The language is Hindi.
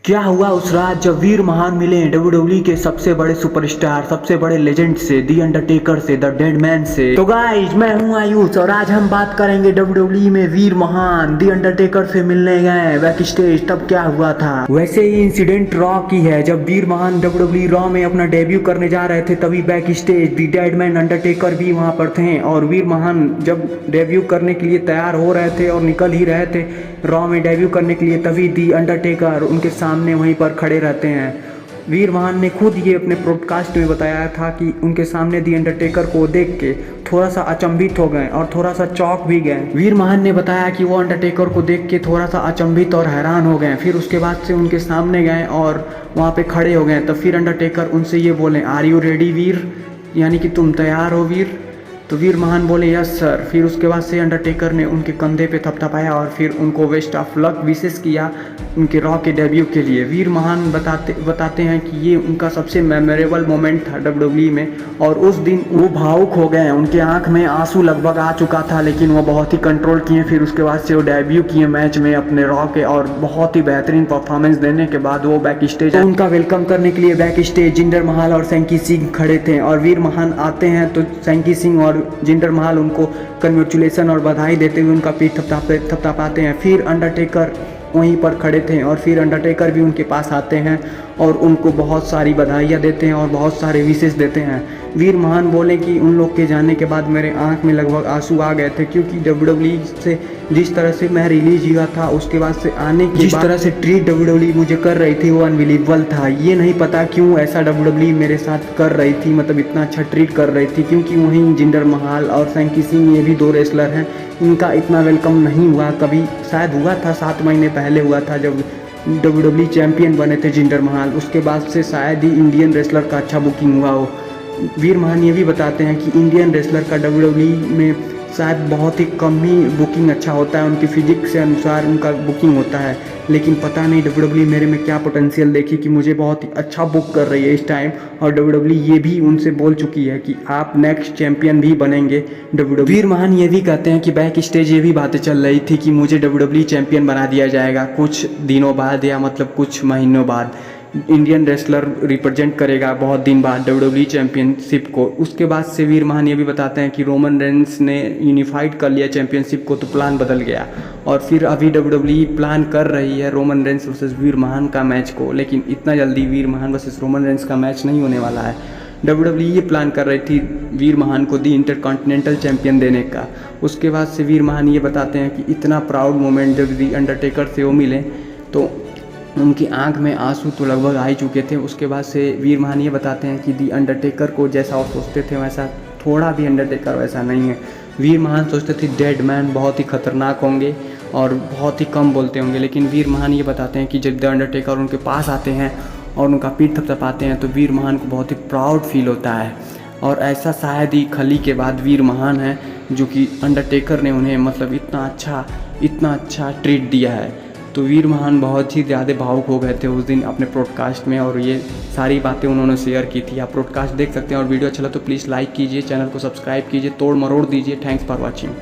क्या हुआ उस रात जब वीर महान मिले डब्ल्यूडब्ल्यूई के सबसे बड़े सुपरस्टार, सबसे बड़े लेजेंड से, दी अंडरटेकर से, द डेड मैन से। तो गाइस, मैं हूं आयुष और आज हम बात करेंगे डब्ल्यूडब्ल्यूई में वीर महान दी अंडरटेकर से मिलने गए बैक स्टेज, तब क्या हुआ था। वैसे ही इंसिडेंट रॉ की है। जब वीर महान डब्ल्यूडब्ल्यूई रॉ में अपना डेब्यू करने जा रहे थे तभी बैक स्टेज दी डेड मैन अंडरटेकर भी वहां पर थे। और वीर महान जब डेब्यू करने के लिए तैयार हो रहे थे और निकल ही रहे थे रॉ में डेब्यू करने के लिए, तभी दी अंडरटेकर उनके सामने वहीं पर खड़े रहते हैं। वीर महान ने खुद ये अपने पॉडकास्ट में बताया था कि उनके सामने दी अंडरटेकर को देख के थोड़ा सा अचंभित हो गए और थोड़ा सा चौंक भी गए। वीर महान ने बताया कि वो अंडरटेकर को देख के थोड़ा सा अचंभित और हैरान हो गए। फिर उसके बाद से उनके सामने गए और वहाँ पे खड़े हो गए। तब फिर अंडरटेकर उनसे ये बोले, आर यू रेडी वीर, यानी कि तुम तैयार हो वीर। तो वीर महान बोले, यस सर। फिर उसके बाद से अंडरटेकर ने उनके कंधे पे थपथपाया और फिर उनको बेस्ट ऑफ लक विशेष किया उनके रॉ के डेब्यू के लिए। वीर महान बताते हैं कि ये उनका सबसे मेमोरेबल मोमेंट था डब्ल्यूडब्ल्यूई में और उस दिन वो भावुक हो गए। उनके आंख में आंसू लगभग आ चुका था, लेकिन वो बहुत ही कंट्रोल किए। फिर उसके बाद से वो डेब्यू किए मैच में अपने रॉ के और बहुत ही बेहतरीन परफॉर्मेंस देने के बाद वो बैक स्टेज उनका वेलकम करने के लिए बैक स्टेज जिंदर महल और सैंकी सिंह खड़े थे। और वीर महान आते हैं तो सैंकी सिंह और जिंदर महल उनको कंग्रेचुलेसन और बधाई देते हुए उनका पीठ थपथपाते हैं। फिर अंडरटेकर वहीं पर खड़े थे और फिर अंडरटेकर भी उनके पास आते हैं और उनको बहुत सारी बधाइयाँ देते हैं और बहुत सारे विशेष देते हैं। वीर महान बोले कि उन लोग के जाने के बाद मेरे आंख में लगभग आंसू आ गए थे, क्योंकि डब्ल्यूडब्ल्यूई से जिस तरह से मैं रिलीज हुआ था उसके बाद से आने के जिस तरह से ट्रीट डब्ल्यूडब्ल्यूई मुझे कर रही थी वो अनबिलीवेबल था। ये नहीं पता क्यों ऐसा डब्ल्यूडब्ल्यूई मेरे साथ कर रही थी, मतलब इतना अच्छा ट्रीट कर रही थी, क्योंकि वहीं जिंदर महल और सैंकी सिंह ये भी दो रेसलर हैं, इनका इतना वेलकम नहीं हुआ कभी। शायद हुआ था 7 महीने पहले हुआ था जब डब्ल्यूडब्ल्यूई चैंपियन बने थे जिंदर महल, उसके बाद से शायद ही इंडियन रेसलर का अच्छा बुकिंग हुआ हो। वीर महान ये भी बताते हैं कि इंडियन रेसलर का डब्ल्यूडब्ल्यूई में शायद बहुत ही कम ही बुकिंग अच्छा होता है, उनकी फिजिक्स से अनुसार उनका बुकिंग होता है। लेकिन पता नहीं डब्ल्यूडब्ल्यूई मेरे में क्या पोटेंशियल देखी कि मुझे बहुत ही अच्छा बुक कर रही है इस टाइम। और डब्ल्यूडब्ल्यूई ये भी उनसे बोल चुकी है कि आप नेक्स्ट चैंपियन भी बनेंगे डब्ल्यूडब्ल्यूई। वीर महान ये भी कहते हैं कि बैक स्टेज ये भी बातें चल रही थी कि मुझे डब्ल्यूडब्ल्यूई चैंपियन बना दिया जाएगा कुछ दिनों बाद, या मतलब कुछ महीनों बाद। इंडियन रेसलर रिप्रेजेंट करेगा बहुत दिन बाद डब्ल्यूडब्ल्यूई चैंपियनशिप को। उसके बाद से वीर महान ये भी बताते हैं कि रोमन रेंस ने यूनिफाइड कर लिया चैंपियनशिप को, तो प्लान बदल गया और फिर अभी डब्ल्यूडब्ल्यूई प्लान कर रही है रोमन रेंस वर्सेस वीर महान का मैच को। लेकिन इतना जल्दी वीर महान वर्सेस रोमन रेंस का मैच नहीं होने वाला है। डब्ल्यूडब्ल्यूई ये प्लान कर रही थी वीर महान को दी इंटरकॉन्टिनेंटल चैंपियन देने का। उसके बाद से वीर महान ये बताते हैं कि इतना प्राउड मोमेंट जब दी अंडरटेकर से वो मिले तो उनकी आंख में आंसू तो लगभग आ ही चुके थे। उसके बाद से वीर महान ये बताते हैं कि दी अंडरटेकर को जैसा वो सोचते थे वैसा थोड़ा भी अंडरटेकर वैसा नहीं है। वीर महान सोचते थे डेड मैन बहुत ही खतरनाक होंगे और बहुत ही कम बोलते होंगे, लेकिन वीर महान ये बताते हैं कि जब द अंडरटेकर उनके पास आते हैं और उनका पीठ थपथपाते हैं तो वीर महान को बहुत ही प्राउड फील होता है। और ऐसा शायद ही खली के बाद वीर महान है जो कि अंडरटेकर ने उन्हें मतलब इतना अच्छा ट्रीट दिया है। तो वीर महान बहुत ही ज़्यादा भावुक हो गए थे उस दिन अपने पॉडकास्ट में और ये सारी बातें उन्होंने शेयर की थी। आप पॉडकास्ट देख सकते हैं और वीडियो अच्छा लगा तो प्लीज़ लाइक कीजिए, चैनल को सब्सक्राइब कीजिए, तोड़ मरोड़ दीजिए। Thanks for watching.